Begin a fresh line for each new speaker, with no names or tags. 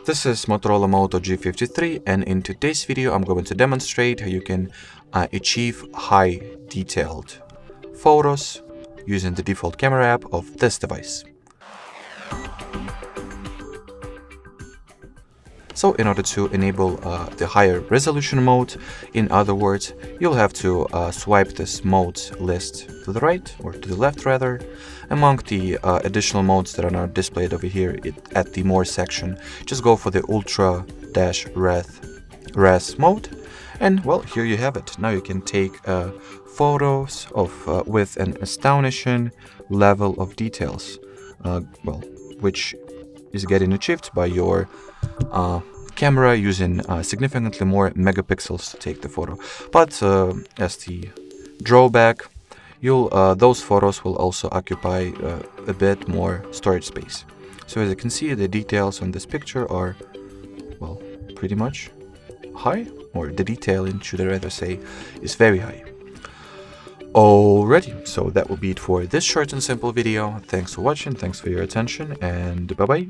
This is Motorola Moto G53, and in today's video I'm going to demonstrate how you can achieve high detailed photos using the default camera app of this device. So in order to enable the higher resolution mode, in other words, you'll have to swipe this modes list to the right, or to the left rather. Among the additional modes that are now displayed over here at the More section, just go for the Ultra-Res mode. And well, here you have it. Now you can take photos of with an astonishing level of details, which is getting achieved by your camera using significantly more megapixels to take the photo. But as the drawback, those photos will also occupy a bit more storage space. So as you can see, the details on this picture are, well, pretty much high, or the detailing, should I rather say, is very high. Alrighty, so that will be it for this short and simple video. Thanks for watching, thanks for your attention, and bye-bye.